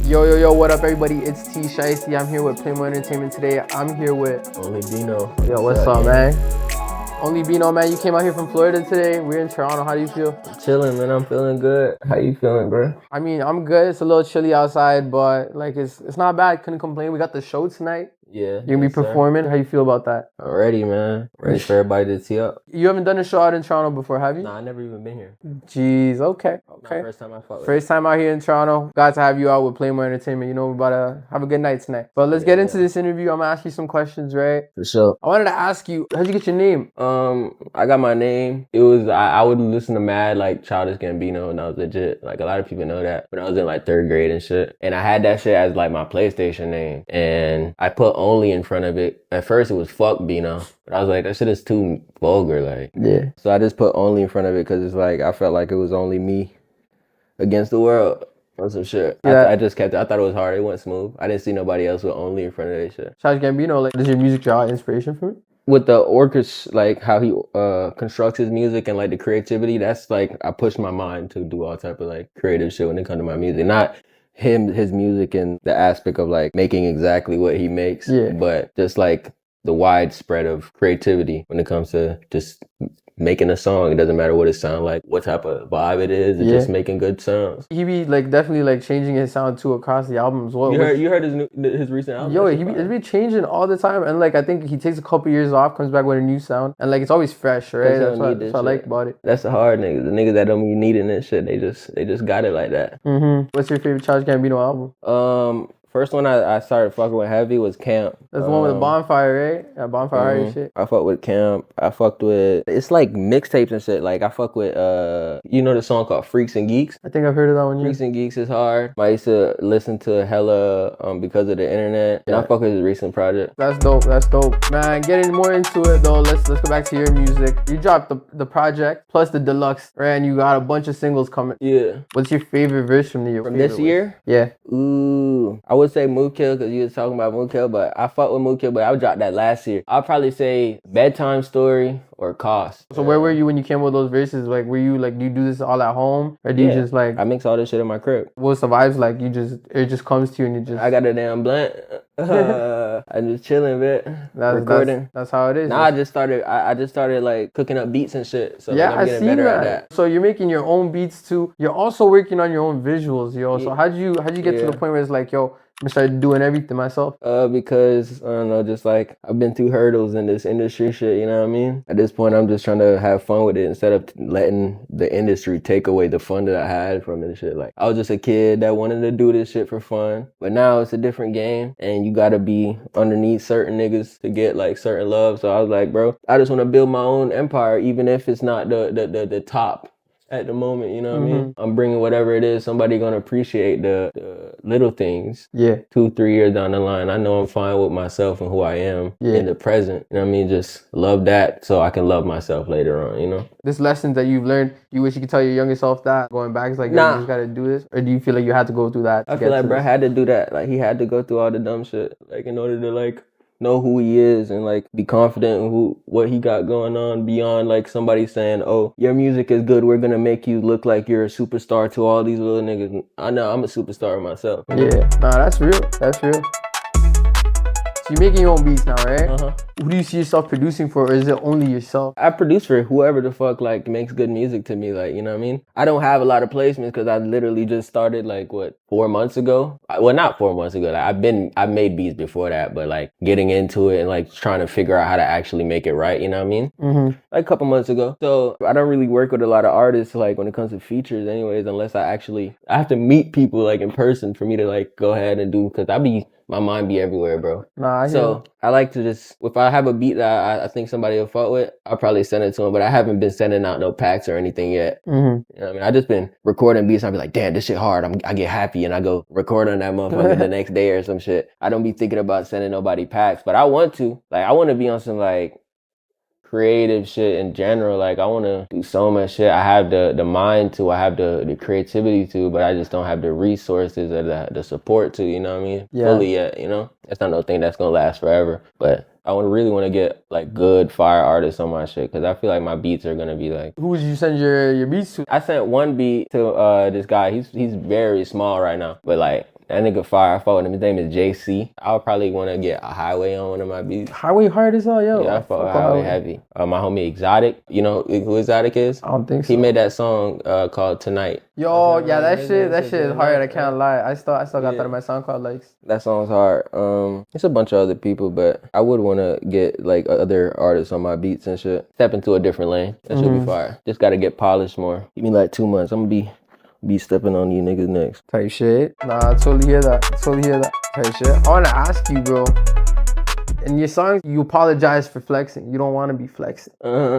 Yo, what up, everybody? It's Shiesty. I'm here with Playmore Entertainment today. I'm here with Onlybino. Yo, what's up, man? Onlybino, man. You came out here from Florida today. We're in Toronto. How do you feel? Chilling, man. I'm feeling good. How you feeling, bro? I mean, I'm good. It's a little chilly outside, but like it's not bad. Couldn't complain. We got the show tonight. Yeah. You're gonna be performing. How you feel about that? I'm ready, man. Ready for everybody to tee up. You haven't done a show out in Toronto before, have you? Nah, I never even been here. Jeez, okay. First time I fought with First time out here in Toronto. Glad to have you out with Playmore Entertainment. You know, we're about to have a good night tonight. But let's get into this interview. I'm gonna ask you some questions, right? For sure. I wanted to ask you, how'd you get your name? I got my name. It was I would listen to mad like Childish Gambino, and I was legit. Like a lot of people know that. When I was in like 3rd grade and shit. And I had that shit as like my PlayStation name. And I put only in front of it. At first it was fuck Bino. But I was like, that shit is too vulgar, like. Yeah. So I just put only in front of it because it's like I felt like it was only me against the world or some shit. Yeah. I just kept it. I thought it was hard. It went smooth. I didn't see nobody else with only in front of that shit. Childish Gambino, like, does your music draw inspiration from it? With the orchestra, like how he constructs his music and like the creativity, that's like I push my mind to do all type of like creative shit when it comes to my music. Not his music and the aspect of like making exactly what he makes, but just like the widespread of creativity when it comes to just making a song. It doesn't matter what it sounds like, what type of vibe it is. It's just making good sounds. He be like definitely like changing his sound too across the album as well. You heard his recent album? Yo, he be changing all the time, and like I think he takes a couple years off, comes back with a new sound, and like it's always fresh, right? That's what I like about it. That's the hard niggas. The niggas that don't be needing that shit, they just got it like that. What's your favorite Childish Gambino album? First one I started fucking with heavy was Camp. That's the one with the bonfire, right? Yeah, bonfire and shit. I fucked with Camp. I fucked with, it's like mixtapes and shit. Like I fuck with, you know the song called Freaks and Geeks? I think I've heard of that one. Freaks and Geeks is hard. I used to listen to hella because of the internet. And I fuck with his recent project. That's dope. Man, getting more into it though, let's go back to your music. You dropped the project plus the deluxe, right? And you got a bunch of singles coming. Yeah. What's your favorite verse from this year? Yeah. Ooh. I would say Mood Kill because you was talking about Mood Kill, but I fuck with Mood Kill, but I would drop that last year. I'll probably say Bedtime Story or Cost. So where were you when you came with those verses? Like, were you like, do you do this all at home? Or do you just like... I mix all this shit in my crib. What's the vibes like? It just comes to you and you just... I got a damn blunt. I'm just chilling, bit. Recording. That's how it is. Nah, I just started like cooking up beats and shit. So yeah, like, I'm getting better at that. So you're making your own beats too. You're also working on your own visuals, yo. So how'd you get to the point where it's like, yo, I'm gonna start doing everything myself? Because I don't know, just like I've been through hurdles in this industry shit, you know what I mean? At this point I'm just trying to have fun with it instead of letting the industry take away the fun that I had from it and shit. Like I was just a kid that wanted to do this shit for fun. But now it's a different game and you gotta be underneath certain niggas to get like certain love. So I was like, bro, I just wanna build my own empire even if it's not the top at the moment, you know what I mean? I'm bringing whatever it is, somebody gonna appreciate the little things. Yeah. 2-3 years down the line, I know I'm fine with myself and who I am in the present. You know what I mean? Just love that so I can love myself later on, you know? This lesson that you've learned, you wish you could tell your younger self that going back, it's like, nah, you just gotta do this? Or do you feel like you had to go through that? I feel like bro had to do that. Like he had to go through all the dumb shit, like in order to like know who he is and like be confident in what he got going on beyond like somebody saying, oh, your music is good, we're gonna make you look like you're a superstar to all these little niggas. I know I'm a superstar myself. Yeah, nah, that's real. So you're making your own beats now, right? Who do you see yourself producing for, or is it only yourself? I produce for whoever the fuck like makes good music to me, like, you know what I mean? I don't have a lot of placements because I literally just started like 4 months ago. Well, not 4 months ago. Like I made beats before that, but like getting into it and like trying to figure out how to actually make it right, you know what I mean? Like a couple months ago. So I don't really work with a lot of artists like when it comes to features anyways, unless I have to meet people like in person for me to like go ahead and do, because my mind be everywhere, bro. Nah, so I like to just, if I have a beat that I think somebody will fuck with, I'll probably send it to them, but I haven't been sending out no packs or anything yet. You know what I mean? I just been recording beats and I'll be like, damn, this shit hard. I get happy and I go record on that motherfucker the next day or some shit. I don't be thinking about sending nobody packs, but I want to. Like, I want to be on some like creative shit in general. Like I want to do so much shit. I have the mind to, I have the creativity to, but I just don't have the resources or the support to, you know what I mean? Fully yet, you know? That's not no thing that's gonna last forever. But I really want to get like good fire artists on my shit, because I feel like my beats are gonna be like. Who would you send your beats to? I sent one beat to this guy. He's very small right now, but like That nigga fire. I fuck with him. His name is JC. I would probably want to get a Highway on one of my beats. Highway hard as hell, yo. Yeah, I fuck with Highway heavy. My homie Exotic. You know who Exotic is? I don't think so. He made that song called Tonight. Yo, yeah, that shit is hard. I can't lie. I still got that in my SoundCloud likes. That song's hard. It's a bunch of other people, but I would want to get like other artists on my beats and shit. Step into a different lane. That should be fire. Just got to get polished more. Give me like 2 months. I'm gonna be stepping on you niggas next. Type shit. Nah, I totally hear that. Type shit. I want to ask you, bro. In your songs, you apologize for flexing. You don't want to be flexing.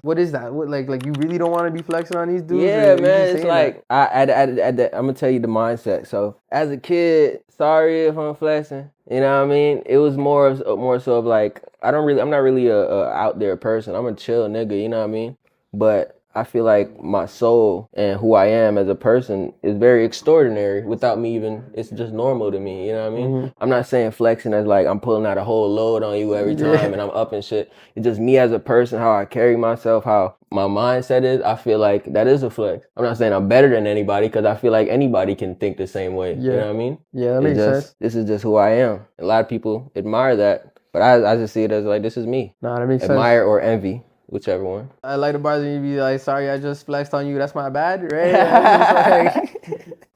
What is that? What like you really don't want to be flexing on these dudes? Yeah, man. It's like I'm gonna tell you the mindset. So as a kid, sorry if I'm flexing. You know what I mean? It was more so of like I'm not really a out there person. I'm a chill nigga. You know what I mean? But I feel like my soul and who I am as a person is very extraordinary without me even, it's just normal to me, you know what I mean? I'm not saying flexing as like I'm pulling out a whole load on you every time and I'm up and shit. It's just me as a person, how I carry myself, how my mindset is. I feel like that is a flex. I'm not saying I'm better than anybody because I feel like anybody can think the same way, you know what I mean? Yeah, that makes sense. This is just who I am. A lot of people admire that, but I just see it as like, this is me. Nah, that makes sense. Admire or envy. Whichever one. I like the bars when you be like, sorry, I just flexed on you. That's my bad, right?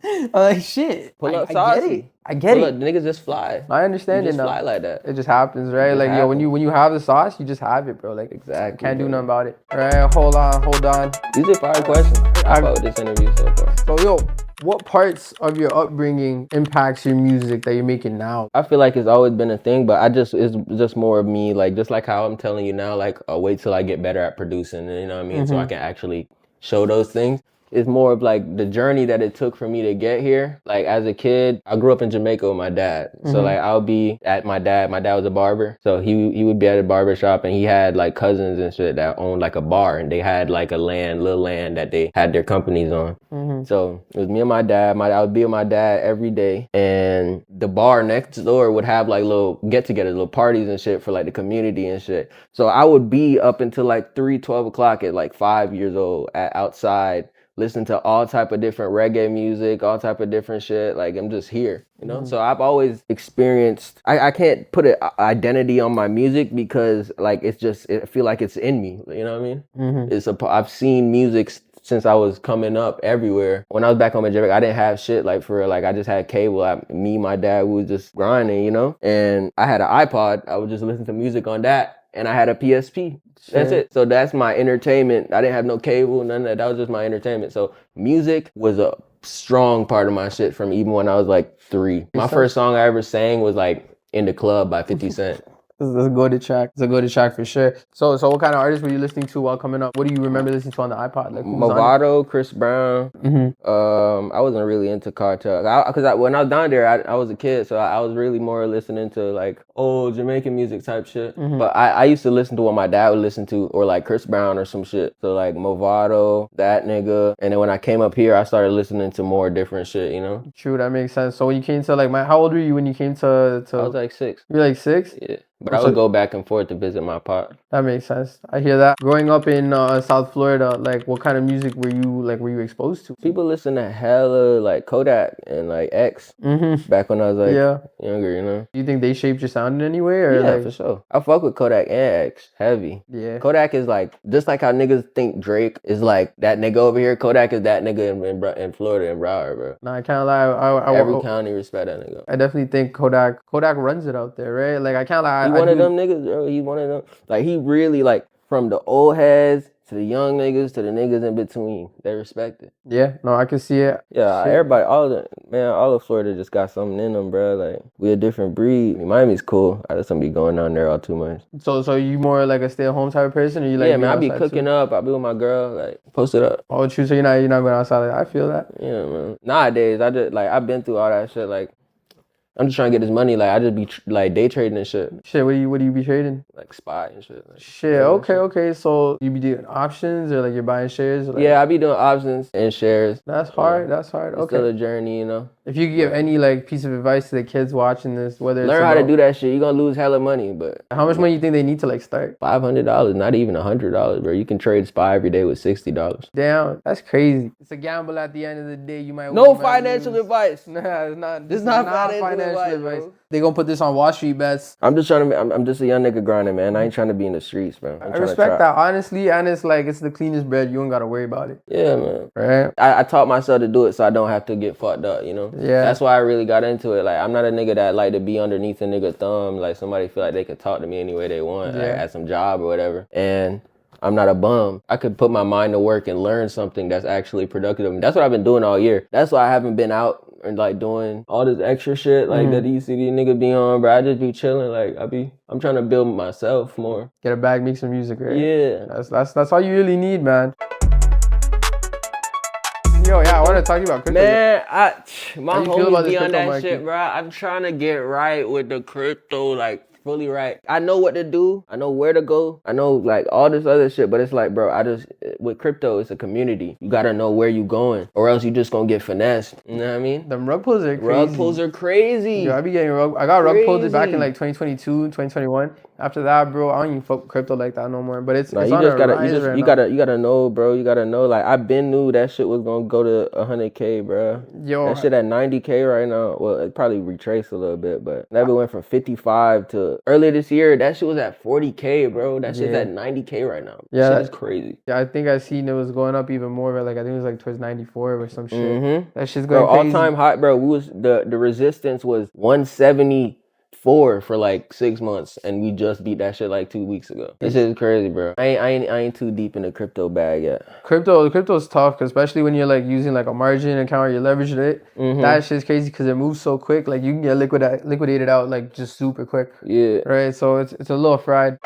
I'm like, shit. Pull up saucy. I get it. Niggas just fly. I understand it now. Fly like that. It just happens, right? Like, yo, when you have the sauce, you just have it, bro. Like, exactly. Can't do nothing about it. All right, hold on. These are fire questions. I fuck with this interview so far. So, yo, what parts of your upbringing impacts your music that you're making now? I feel like it's always been a thing, but it's just more of me, like, just like how I'm telling you now, like, I'll wait till I get better at producing, you know what I mean? So I can actually show those things. It's more of like the journey that it took for me to get here. Like as a kid, I grew up in Jamaica with my dad. So like I'll be at my dad was a barber. So he would be at a barber shop and he had like cousins and shit that owned like a bar and they had like a little land that they had their companies on. So it was me and my dad. I would be with my dad every day and the bar next door would have like little get-togethers, little parties and shit for like the community and shit. So I would be up until like 12 o'clock at like 5 years old outside, listen to all type of different reggae music, all type of different shit. Like I'm just here, you know? So I've always experienced, I can't put an identity on my music because like, I feel like it's in me, you know what I mean? I've seen music since I was coming up everywhere. When I was back home in Jamaica, I didn't have shit like for real. Like I just had cable. My dad, we was just grinding, you know? And I had an iPod. I would just listen to music on that. And I had a PSP. That's it. So that's my entertainment. I didn't have no cable, none of that. That was just my entertainment. So music was a strong part of my shit from even when I was like 3. My first song I ever sang was like In the Club by 50 Cent. It's a go-to track. It's a go-to track for sure. So what kind of artists were you listening to while coming up? What do you remember listening to on the iPod? Like Movado, Chris Brown. I wasn't really into Cartel. Because when I was down there, I was a kid, so I was really more listening to like old Jamaican music type shit. But I used to listen to what my dad would listen to, or like Chris Brown or some shit. So like Movado, that nigga. And then when I came up here, I started listening to more different shit, you know? True, that makes sense. So when you came to like, how old were you when you came to... I was like 6. You were like 6? Yeah. But I would go back and forth to visit my pop. That makes sense. I hear that. Growing up in South Florida, like what kind of music were you exposed to? People listen to hella like Kodak and like X back when I was like younger, you know? Do you think they shaped your sound in any way? Or yeah, for sure. I fuck with Kodak and X heavy. Yeah. Kodak is like, just like how niggas think Drake is like that nigga over here, Kodak is that nigga in Florida, in Broward, bro. Nah, I can't lie. Every county respect that nigga. I definitely think Kodak runs it out there, right? Like I can't lie. He one of them niggas, bro. He one of them. Like he really like from the old heads to the young niggas to the niggas in between. They respect it. Yeah, no, I can see it. Yeah, everybody, all of Florida just got something in them, bro. Like we a different breed. Miami's cool. I just don't be going down there all too much. So you more like a stay-at-home type of person, or you like? Yeah, man, I be cooking up. I be with my girl, like post it up. Oh, true. So you're not going outside. Like, I feel that. Yeah, man. Nowadays, I've been through all that shit. Like I'm just trying to get this money. Like I just be like day trading and shit. Shit, what do you be trading? Like SPY and shit. Like, shit. Okay. So you be doing options or like you're buying shares? Like, yeah, I be doing options and shares. That's hard. That's hard. It's still a journey, you know. If you could give any like piece of advice to the kids watching this, whether it's learn how to do that shit. You're gonna lose hella money, but how much money you think they need to like start? $500, not even $100, bro. You can trade SPY every day with $60. Damn, that's crazy. It's a gamble at the end of the day. You might No win, you might financial lose. advice. Nah, it's not. This is not financial advice. Bro. They gonna put this on Wall Street bets. I'm just trying to. I'm just a young nigga grinding, man. I ain't trying to be in the streets, bro. I respect that, honestly, and it's like it's the cleanest bread. You don't gotta worry about it. Yeah, man. Right? I taught myself to do it so I don't have to get fucked up, you know? Yeah. That's why I really got into it. Like, I'm not a nigga that like to be underneath a nigga thumb. Like, somebody feel like they can talk to me any way they want, like, at some job or whatever. And I'm not a bum. I could put my mind to work and learn something that's actually productive. I mean, that's what I've been doing all year. That's why I haven't been out and like doing all this extra shit like that you see these niggas be on, bro. I just be chilling. Like I'm trying to build myself more. Get a bag, make some music, right? Yeah. That's all you really need, man. Yo, yeah, I want to talk to you about crypto. Man, my homies be on that market? shit, bro. I'm trying to get right with the crypto, like fully right. I know what to do. I know where to go. I know like all this other shit, but it's like, bro, with crypto, it's a community. You gotta know where you going, or else you just gonna get finessed. You know what I mean? Them rug pulls are crazy. Rug pulls are crazy. Yo, I be getting I got rug pulled back in like 2022, 2021. After that, bro, I don't even fuck with crypto like that no more. But it's on a rise right now. You gotta know, bro. You gotta know. Like I been knew that shit was gonna go to 100K, bro. Yo, that shit at 90K right now. Well, it probably retraced a little bit, but that went from 55 to earlier this year. That shit was at 40K, bro. That shit's at 90K right now. Yeah, that shit is crazy. Yeah, I think I seen it was going up even more. But like I think it was like towards 94 or some shit. That shit's going crazy. All time high, bro. We was the resistance was 174 for like 6 months, and we just beat that shit like 2 weeks ago. This shit is crazy, bro. I ain't too deep in the crypto bag yet. Crypto's tough, cause especially when you're like using like a margin account or you're leveraging it. That shit's crazy because it moves so quick. Like you can get liquidated out like just super quick. Yeah. Right. So it's a little fried.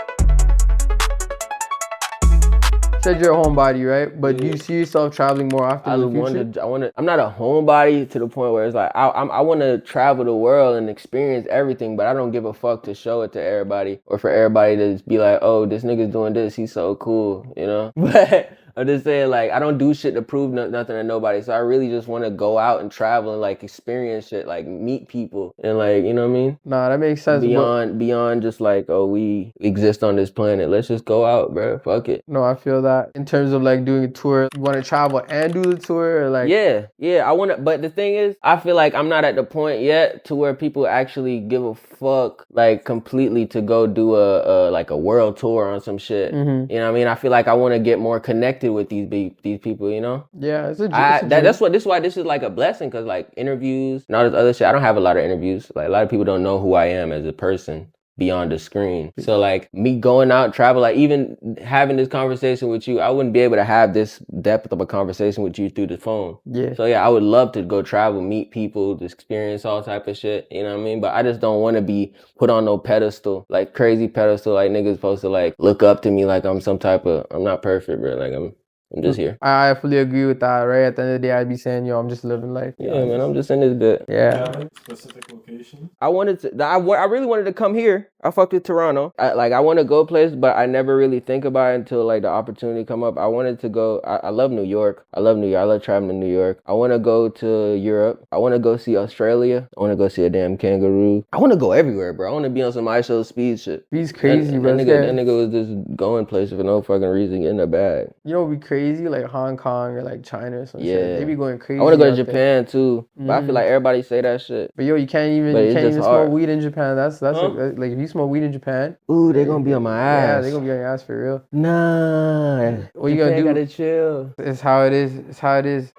Said you're a homebody, right? But you see yourself traveling more often in the future? I'm not a homebody to the point where it's like I want to travel the world and experience everything, but I don't give a fuck to show it to everybody or for everybody to just be like, oh, this nigga's doing this, he's so cool, you know? But I'm just saying, like, I don't do shit to prove nothing to nobody. So I really just want to go out and travel and like experience shit, like meet people and like, you know what I mean? Nah, that makes sense. Beyond just like, oh, we exist on this planet. Let's just go out, bro. Fuck it. No, I feel that. In terms of like doing a tour, you want to travel and do the tour, or like? Yeah. I want to. But the thing is, I feel like I'm not at the point yet to where people actually give a fuck like completely to go do a like a world tour on some shit. You know what I mean? I feel like I want to get more connected with these people, you know? Yeah, it's a that's why this is like a blessing, because like interviews and all this other shit, I don't have a lot of interviews. Like a lot of people don't know who I am as a person beyond the screen. So like me going out, travel, like even having this conversation with you, I wouldn't be able to have this depth of a conversation with you through the phone. Yeah. So yeah, I would love to go travel, meet people, just experience all type of shit, you know what I mean? But I just don't want to be put on no pedestal, like crazy pedestal, like niggas supposed to like look up to me like I'm some type of, I'm not perfect, bro. Like I'm just here. I fully agree with that, right? At the end of the day, I'd be saying, yo, I'm just living life. Yeah, man, I'm just in this bit. Yeah. Specific location? I really wanted to come here. I fucked with Toronto. I want to go places, but I never really think about it until like the opportunity come up. I wanted to go. I love New York. I love traveling to New York. I want to go to Europe. I want to go see Australia. I want to go see a damn kangaroo. I want to go everywhere, bro. I want to be on some ISO speed shit. He's crazy, bro. That nigga was just going places for no fucking reason, getting a bag. You know what would be crazy? Like Hong Kong or like China or some shit. They be going crazy. I want to go to Japan too, but I feel like everybody say that shit. But yo, you can't even smoke weed in Japan. That's like if you smoke weed in Japan. Ooh, they gonna be on my ass. Yeah, they gonna be on your ass for real. Nah. What you gonna do? Gotta chill. It's how it is. It's how it is.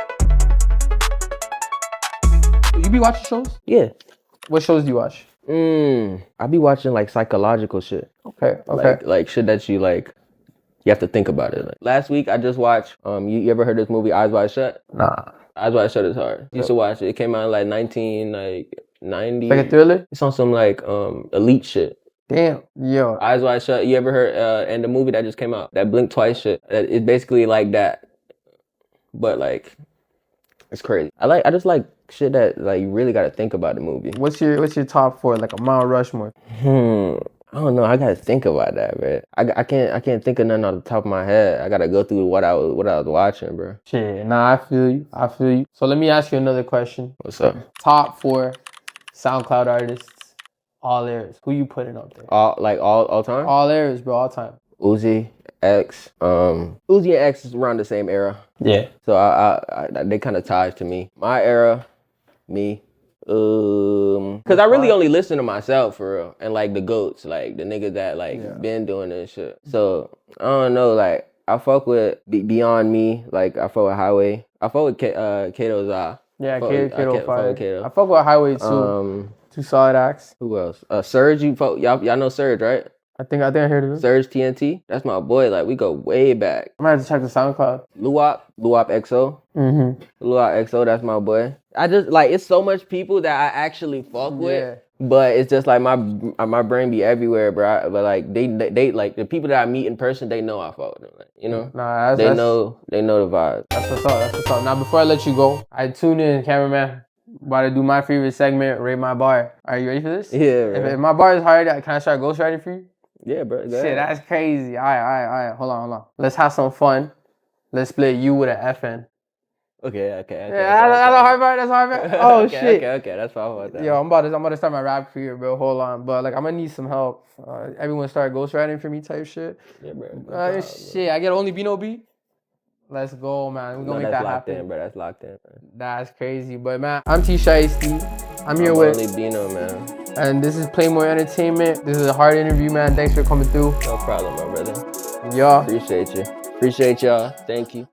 You be watching shows? Yeah. What shows do you watch? I be watching like psychological shit. Okay. Like shit that you like. You have to think about it. Like, last week I just watched. You ever heard this movie Eyes Wide Shut? Nah. Eyes Wide Shut is hard. You should watch it. It came out in like 1990. Like a thriller? It's on some like elite shit. Damn, yo. Eyes Wide Shut. You ever heard? And the movie that just came out, that Blink Twice shit. It's basically like that, but like, it's crazy. I just like shit that like you really got to think about the movie. What's your top four? Like a Mount Rushmore. I don't know. I gotta think about that, bro. I can't think of nothing off the top of my head. I gotta go through what I was watching, bro. Shit, nah, I feel you. So let me ask you another question. What's up? Top 4 SoundCloud artists, all eras. Who you putting up there? All time? All eras, bro, all time. Uzi, X. Uzi and X is around the same era. Yeah. So I they kind of ties to me. My era, me. Cause I really only listen to myself for real, and like the goats, like the niggas that like been doing this shit. So I don't know, like I fuck with Beyond Me, like I fuck with Highway. I fuck with Kato's Yeah, Kato fire. Kato. I fuck with Highway too. 2 solid acts. Who else? Surge, y'all know Surge, right? I think I heard of him. Surge TNT, that's my boy. Like we go way back. I might have to check the SoundCloud. Luop XO. Mm-hmm. Luop XO, that's my boy. I just like it's so much people that I actually fuck with, but it's just like my brain be everywhere, bro. But like they like the people that I meet in person, they know I fuck with them. Like, you know, they know the vibe. That's what's up. Now before I let you go, I tune in, cameraman. About to do my favorite segment, rate my bar. Are you ready for this? Yeah. If my bar is hard, can I start ghostwriting for you? Yeah, bro. Shit, that's crazy. All right. Hold on. Let's have some fun. Let's split you with an FN. Okay. Yeah, that's a hard part. Oh, shit. Okay. That's fine about that. Yo, I'm about to start my rap career, bro. Hold on. But, like, I'm going to need some help. Everyone start ghostwriting for me type shit. Yeah, bro. Shit, I get Onlybino beat? Let's go, man. We're going to make that happen. That's locked in, bro. That's crazy. But, man, I'm Shiesty. I'm here with Onlybino, man. And this is Playmore Entertainment. This is a hard interview, man. Thanks for coming through. No problem, my brother. Yeah. Appreciate you. Appreciate y'all. Thank you.